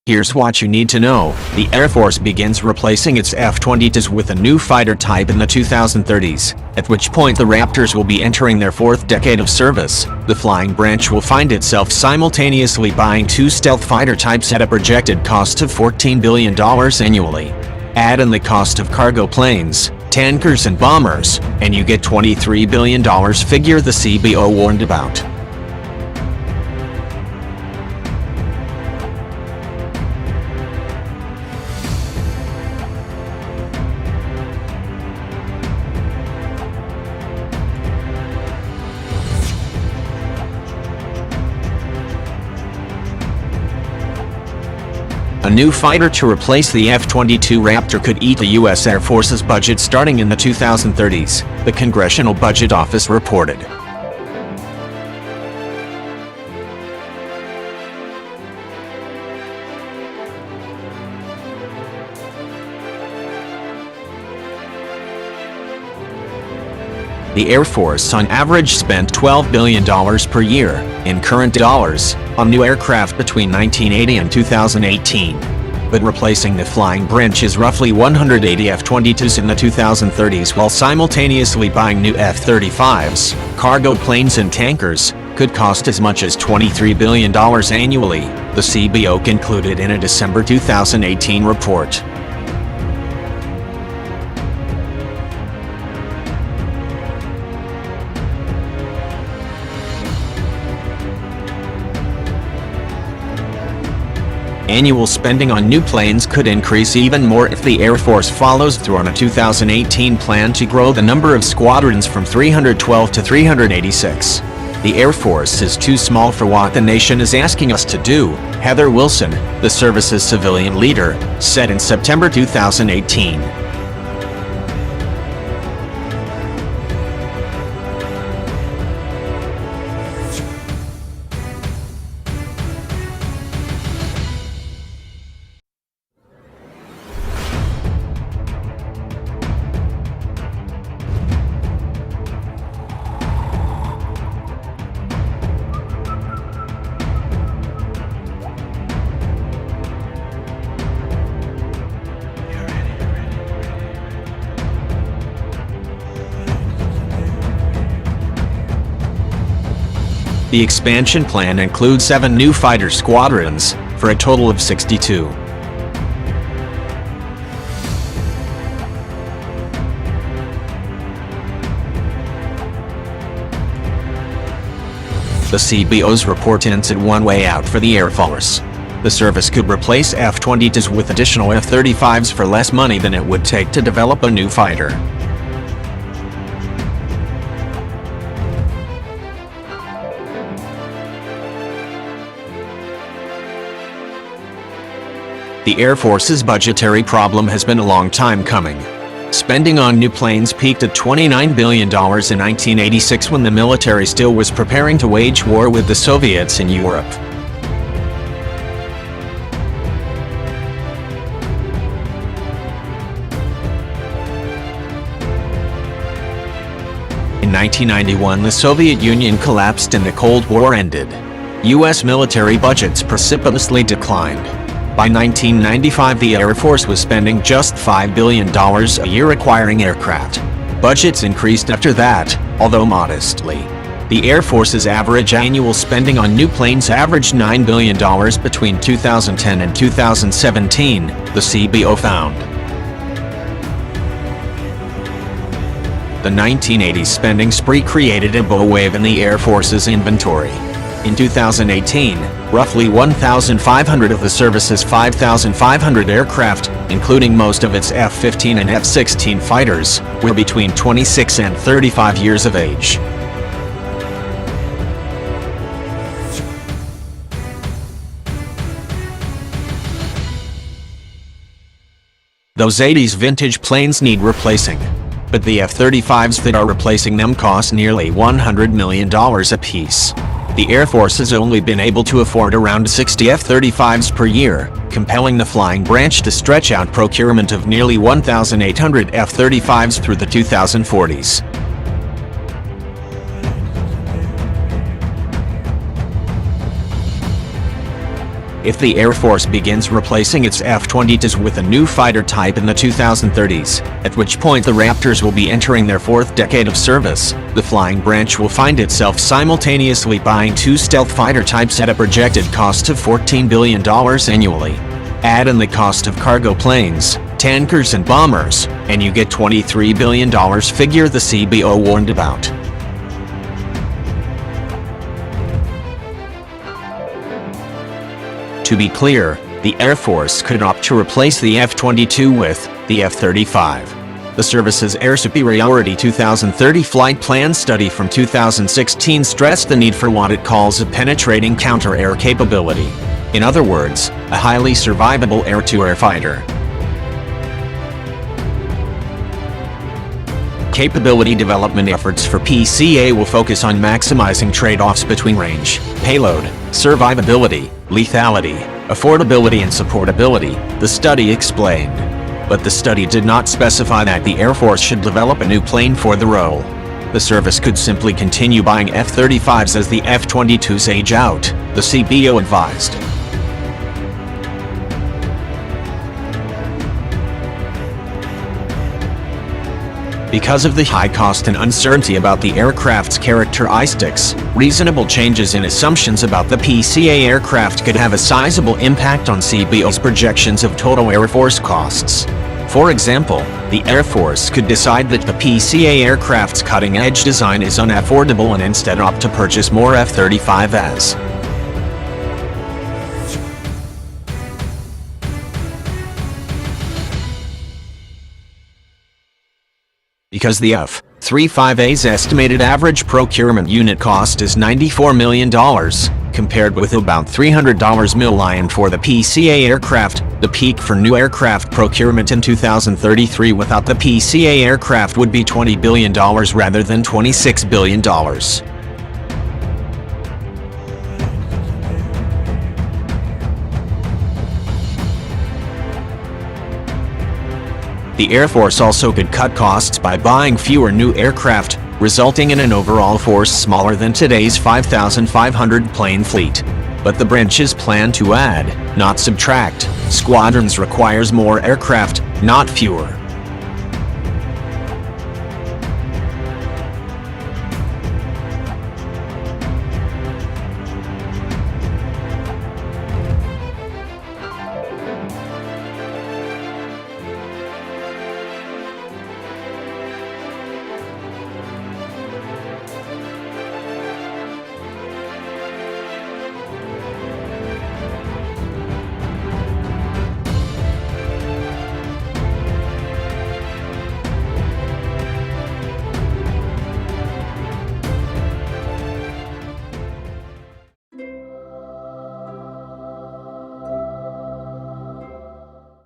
Here's what you need to know. The Air Force begins replacing its F-22s with a new fighter type in the 2030s, at which point the Raptors will be entering their fourth decade of service. The flying branch will find itself simultaneously buying two stealth fighter types at a projected cost of $14 billion annually. Add in the cost of cargo planes, tankers and bombers, and you get $23 billion figure the CBO warned about. A new fighter to replace the F-22 Raptor could eat the U.S. Air Force's budget starting in the 2030s, the Congressional Budget Office reported. The Air Force on average spent $12 billion per year, in current dollars, on new aircraft between 1980 and 2018. But replacing the flying branch is roughly 180 F-22s in the 2030s while simultaneously buying new F-35s, cargo planes and tankers, could cost as much as $23 billion annually, the CBO concluded in a December 2018 report. Annual spending on new planes could increase even more if the Air Force follows through on a 2018 plan to grow the number of squadrons from 312 to 386. The Air Force is too small for what the nation is asking us to do, Heather Wilson, the service's civilian leader, said in September 2018. The expansion plan includes 7 new fighter squadrons, for a total of 62. The CBO's report hints at one way out for the Air Force. The service could replace F-22s with additional F-35s for less money than it would take to develop a new fighter. The Air Force's budgetary problem has been a long time coming. Spending on new planes peaked at $29 billion in 1986 when the military still was preparing to wage war with the Soviets in Europe. In 1991, the Soviet Union collapsed and the Cold War ended. U.S. military budgets precipitously declined. By 1995, the Air Force was spending just $5 billion a year acquiring aircraft. Budgets increased after that, although modestly. The Air Force's average annual spending on new planes averaged $9 billion between 2010 and 2017, the CBO found. The 1980s spending spree created a bow wave in the Air Force's inventory. In 2018, roughly 1,500 of the service's 5,500 aircraft, including most of its F-15 and F-16 fighters, were between 26 and 35 years of age. Those 80s vintage planes need replacing. But the F-35s that are replacing them cost nearly $100 million apiece. The Air Force has only been able to afford around 60 F-35s per year, compelling the flying branch to stretch out procurement of nearly 1,800 F-35s through the 2040s. if the Air Force begins replacing its F-22s with a new fighter type in the 2030s, at which point the Raptors will be entering their fourth decade of service, the flying branch will find itself simultaneously buying two stealth fighter types at a projected cost of $14 billion annually. Add in the cost of cargo planes, tankers and bombers, and you get $23 billion figure the CBO warned about. To be clear, the Air Force could opt to replace the F-22 with the F-35. The service's Air Superiority 2030 Flight Plan study from 2016 stressed the need for what it calls a penetrating counter-air capability. In other words, a highly survivable air-to-air fighter. Capability development efforts for PCA will focus on maximizing trade-offs between range, payload, survivability, lethality, affordability and supportability, the study explained. But the study did not specify that the Air Force should develop a new plane for the role. The service could simply continue buying F-35s as the F-22s age out, the CBO advised. Because of the high cost and uncertainty about the aircraft's characteristics, reasonable changes in assumptions about the PCA aircraft could have a sizable impact on CBO's projections of total Air Force costs. For example, the Air Force could decide that the PCA aircraft's cutting-edge design is unaffordable and instead opt to purchase more F-35s. Because the F-35A's estimated average procurement unit cost is $94 million, compared with about $300 million for the PCA aircraft, the peak for new aircraft procurement in 2033 without the PCA aircraft would be $20 billion rather than $26 billion. The Air Force also could cut costs by buying fewer new aircraft, resulting in an overall force smaller than today's 5,500 plane fleet. But the branch's plan to add, not subtract, squadrons requires more aircraft, not fewer.